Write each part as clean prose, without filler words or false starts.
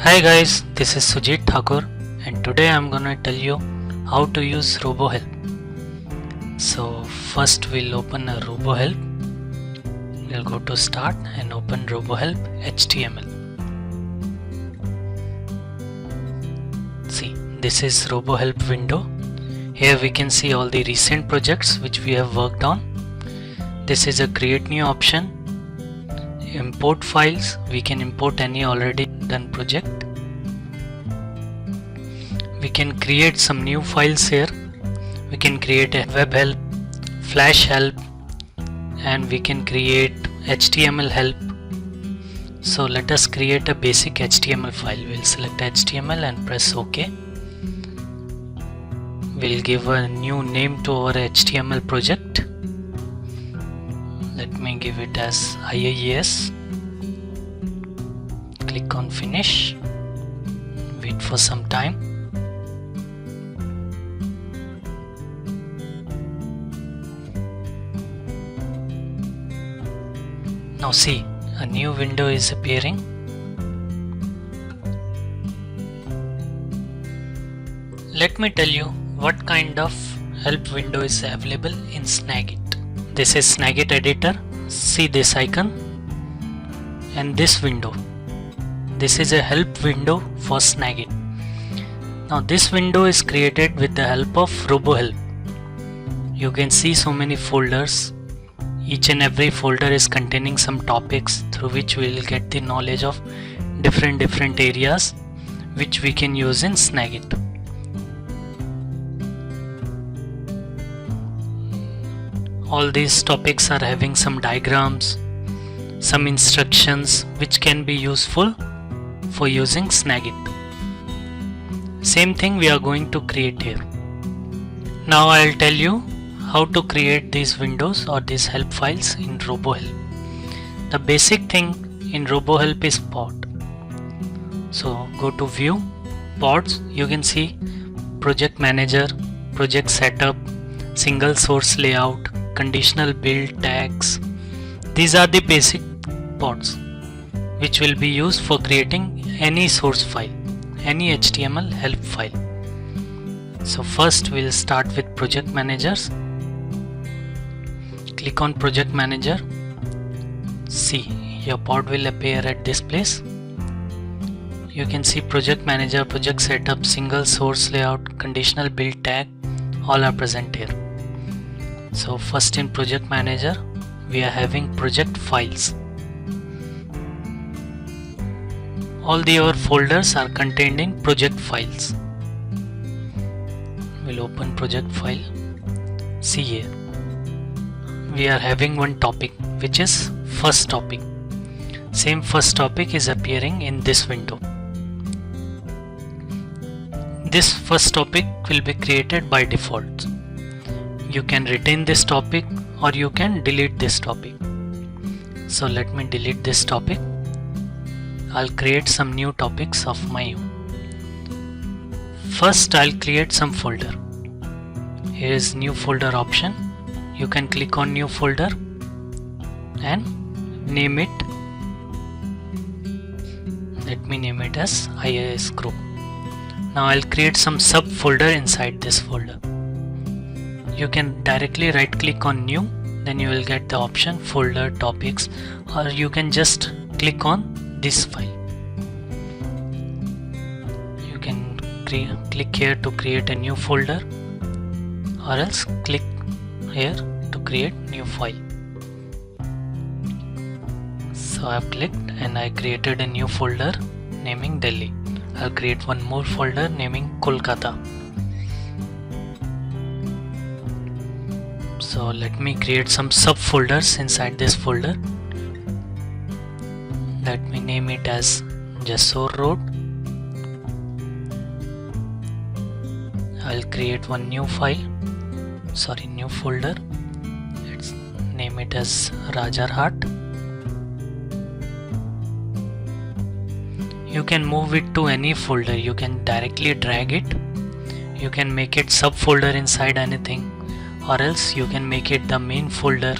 Hi guys, this is Sujit Thakur and today I'm gonna tell you how to use RoboHelp. So first we'll open a RoboHelp. We'll go to start and open RoboHelp HTML. See, this is RoboHelp window. Here we can see all the recent projects which we have worked on. This is a create new option. Import files, we can import any already done project. We can create some new files here. We can create a web help, flash help, and we can create HTML help. So let us create a basic HTML file. We'll select HTML and press OK. We'll give a new name to our HTML project. Let me give it as IIES. Click on finish. Wait for some time. Now see, a new window is appearing. Let me tell you what kind of help window is available in Snagit. This is Snagit editor. See this icon and this window. This is a help window for Snagit. Now this window is created with the help of RoboHelp. You can see so many folders. Each and every folder is containing some topics through which we will get the knowledge of different areas which we can use in Snagit. All these topics are having some diagrams, some instructions which can be useful for using Snagit. Same thing we are going to create here. Now I'll tell you how to create these windows or these help files in RoboHelp. The basic thing in RoboHelp is pod. So go to view, pods, you can see project manager, project setup, single source layout, conditional build tags. These are the basic pods which will be used for creating any source file, any HTML help file. So first we'll start with project managers. Click on project manager. See, your pod will appear at this place. You can see project manager, project setup, single source layout, conditional build tag, all are present here. So first in project manager we are having project files. All our folders are contained in project files. We'll open project file. See here, we are having one topic which is first topic. Same first topic is appearing in this window. This first topic will be created by default. You can retain this topic or you can delete this topic. So let me delete this topic. I'll create some new topics of my own. First I'll create some folder. Here is new folder option. You can click on new folder and name it. Let me name it as IIS group. Now I'll create some subfolder inside this folder. You can directly right click on new, then you will get the option folder topics, or you can just click on this file. You can click here to create a new folder, or else click here to create new file. So I've clicked and I created a new folder naming Delhi. I'll create one more folder naming Kolkata. So let me create some subfolders inside this folder. Let me name it as Jasor Road. I'll create one new new folder. Let's name it as Rajarhat. You can move it to any folder. You can directly drag it. You can make it subfolder inside anything, or else you can make it the main folder.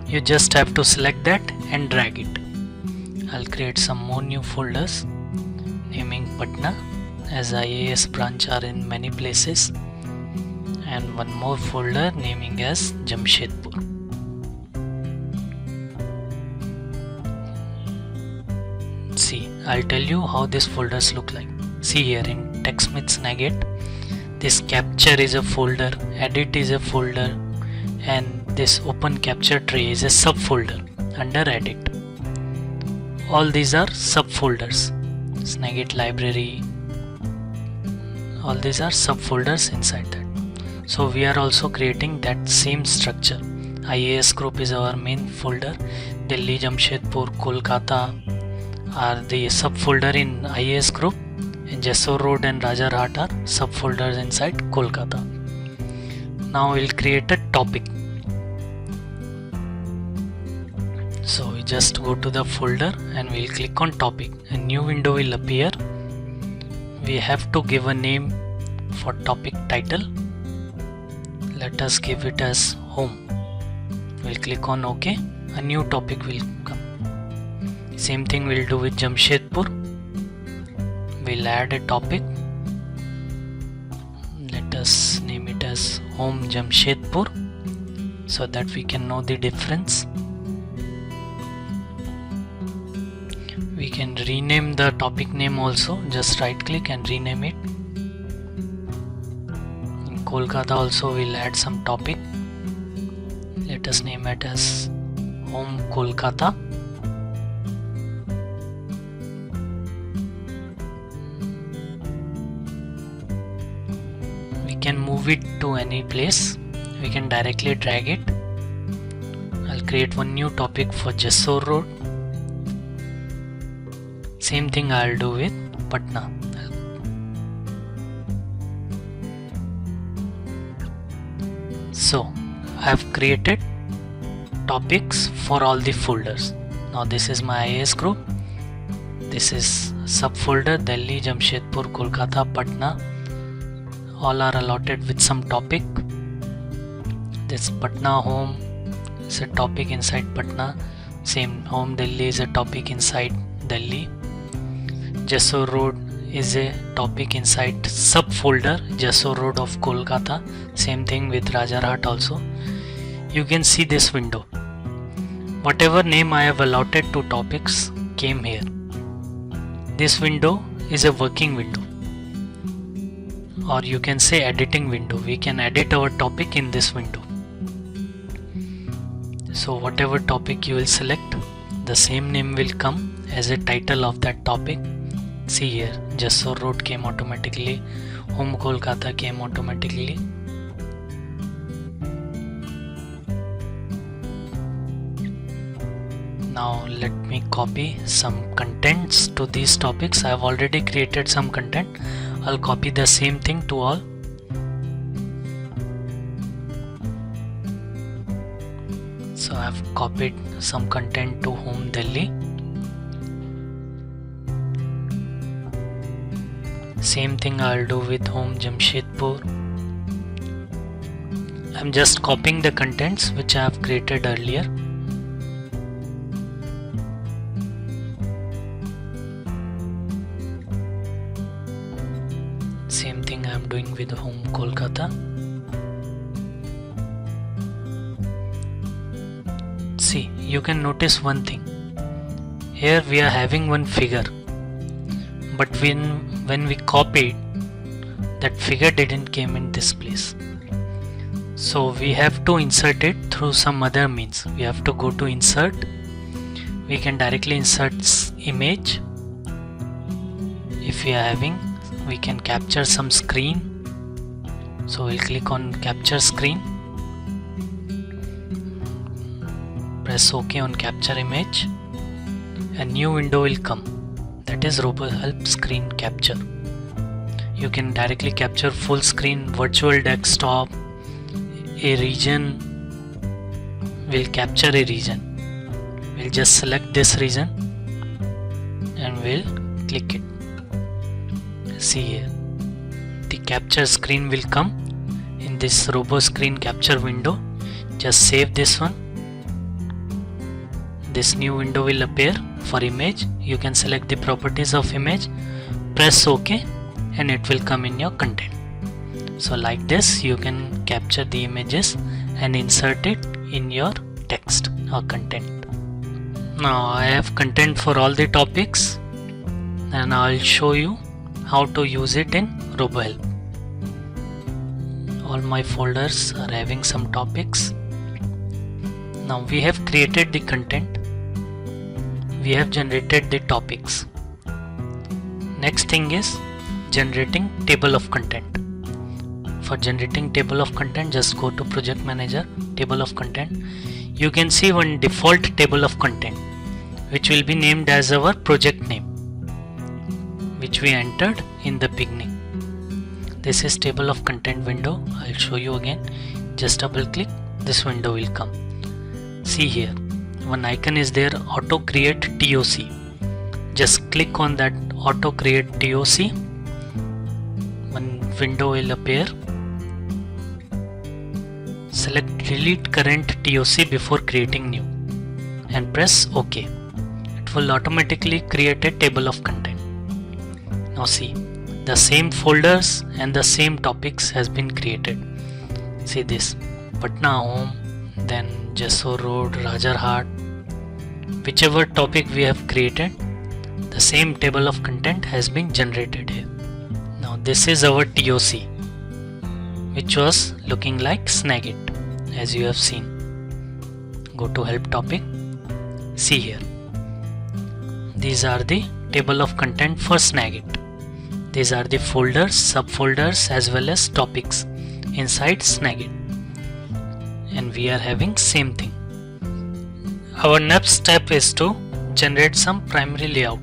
You just have to select that and drag it. I'll create some more new folders. naming Patna, as IAS branch are in many places, and one more folder naming as Jamshedpur. See, I'll tell you how these folders look like. See here in TechSmith Snagit, this capture is a folder, edit is a folder, and this open capture tray is a subfolder under edit. All these are subfolders. Snagit library, all these are subfolders inside that. So we are also creating that same structure. IAS group is our main folder, Delhi, Jamshedpur, Kolkata are the subfolder in IAS group, and Jessore Road and Rajarhat are subfolders inside Kolkata. Now we'll create a topic. So we just go to the folder and we'll click on topic. A new window will appear. We have to give a name for topic title. Let us give it as home. We'll click on OK. A new topic will come. Same thing we'll do with Jamshedpur. We'll add a topic. Let us name it as Home Jamshedpur so that we can know the difference. We can rename the topic name also. Just right click and rename it. In Kolkata also we'll add some topic. Let us name it as Home Kolkata. We can move it to any place. We can directly drag it. I'll create one new topic for Jessore Road. Same thing I'll do with Patna. So I have created topics for all the folders. Now this is my IAS group. This is subfolder Delhi, Jamshedpur, Kolkata, Patna. All are allotted with some topic. This Patna home is a topic inside Patna. Same home Delhi is a topic inside Delhi. Jessore Road is a topic inside subfolder Jessore Road of Kolkata. Same thing with Rajarhat also. You can see this window. Whatever name I have allotted to topics came here. This window is a working window, or you can say editing window. We can edit our topic in this window. So whatever topic you will select, the same name will come as a title of that topic. See here, Jessore Road came automatically, Home Kolkata came automatically. Now let me copy some contents to these topics. I have already created some content. I'll copy the same thing to all. So I have copied some content to Home Delhi. Same thing I'll do with Home Jamshedpur. I'm just copying the contents which I have created earlier. Same thing I'm doing with Home Kolkata. See, you can notice one thing. Here we are having one figure, but when we copied, that figure didn't came in this place. So we have to insert it through some other means. We have to go to insert. We can directly insert image. If we are having, we can capture some screen. So we'll click on capture screen. Press OK on capture image. A new window will come. That is RoboHelp screen capture. You can directly capture full screen, virtual desktop, a region. We'll capture a region. We'll just select this region and we'll click it. See here, the capture screen will come in this Robo screen capture window. Just save this one. This new window will appear for image. You can select the properties of image, press OK and it will come in your content. So like this you can capture the images and insert it in your text or content. Now I have content for all the topics and I'll show you how to use it in RoboHelp. All my folders are having some topics. Now we have created the content. We have generated the topics. Next thing is generating table of content. For generating table of content, just go to Project Manager, Table of Content. You can see one default table of content which will be named as our project name, which we entered in the beginning. This is table of content window. I'll show you again. Just double click, this window will come. See here, one icon is there, auto create TOC. Just click on that auto create TOC. One window will appear. Select delete current TOC before creating new and press OK. It will automatically create a table of content. Now see, the same folders and the same topics has been created. See this, Patna Home, then Jessore Road, Rajarhat. Whichever topic we have created, the same table of content has been generated here. Now this is our TOC, which was looking like Snagit, as you have seen. Go to help topic. See here, these are the table of content for Snagit. These are the folders, subfolders as well as topics inside Snagit, and we are having same thing. Our next step is to generate some primary layout.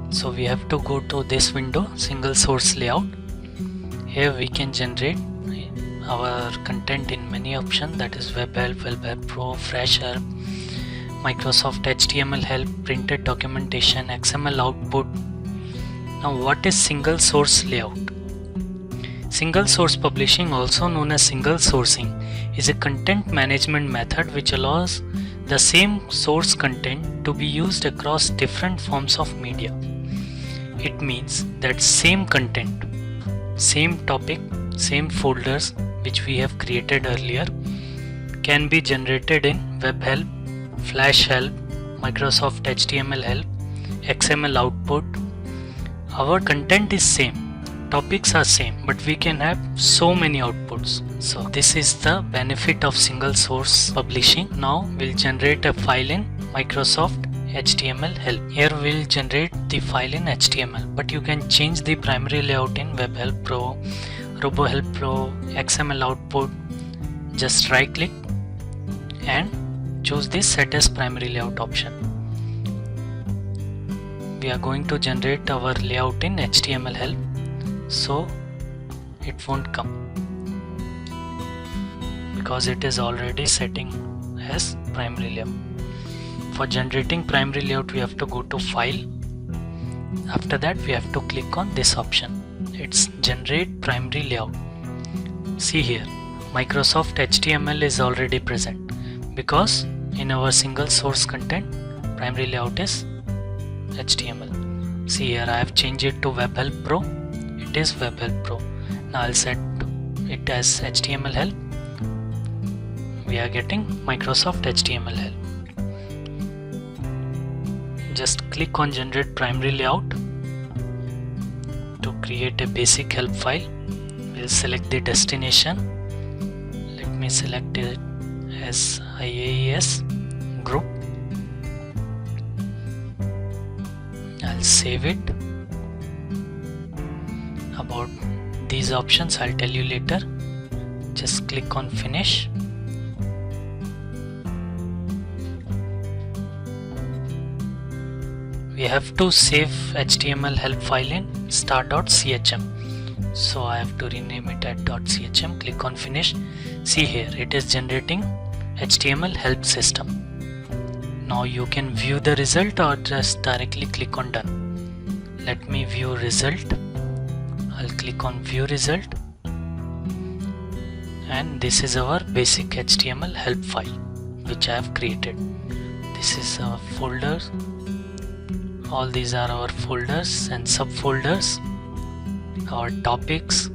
So we have to go to this window, single source layout. Here we can generate our content in many options, that is Web Help, Web Help Pro, Fresh Help, Microsoft HTML Help, Printed Documentation, XML Output. Now what is single source layout? Single source publishing, also known as single sourcing, is a content management method which allows the same source content to be used across different forms of media. It means that same content, same topic, same folders which we have created earlier can be generated in Web Help, Flash Help, Microsoft HTML Help, XML Output. Our content is same, topics are same, but we can have so many outputs. So this is the benefit of single source publishing. Now we'll generate a file in Microsoft HTML Help. Here we'll generate the file in HTML, but you can change the primary layout in Web Help Pro, RoboHelp Pro, XML Output. Just right click and choose this set as primary layout option. We are going to generate our layout in HTML Help, so it won't come because it is already setting as primary layout. For generating primary layout we have to go to file. After that we have to click on this option. It's generate primary layout. See here, Microsoft HTML is already present because in our single source content primary layout is HTML. See here, I have changed it to Web Help Pro. It is Web Help Pro. Now I'll set it as HTML Help. We are getting Microsoft HTML Help. Just click on generate primary layout to create a basic help file. We'll select the destination. Let me select it as IAES group. I'll save it. About these options I'll tell you later. Just click on finish. We have to save HTML help file in star.chm. So I have to rename it at .chm. Click on finish. See here, it is generating HTML help system. Now you can view the result or just directly click on done. Let me view result. I'll click on view result, and this is our basic HTML help file which I have created. This is a folder All these are our folders and subfolders. Our topics,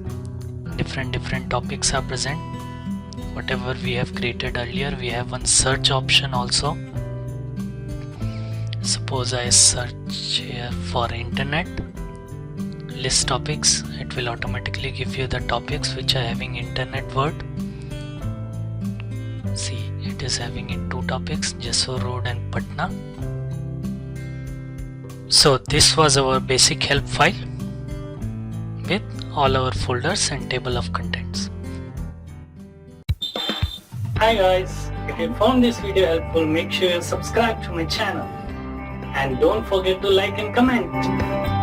different topics are present. Whatever we have created earlier, we have one search option also. Suppose I search here for internet, list topics, it will automatically give you the topics which are having internet word. See, it is having in 2 topics, Jessore Road and Patna. So this was our basic help file with all our folders and table of contents. Hi guys, if you found this video helpful, make sure you subscribe to my channel and don't forget to like and comment.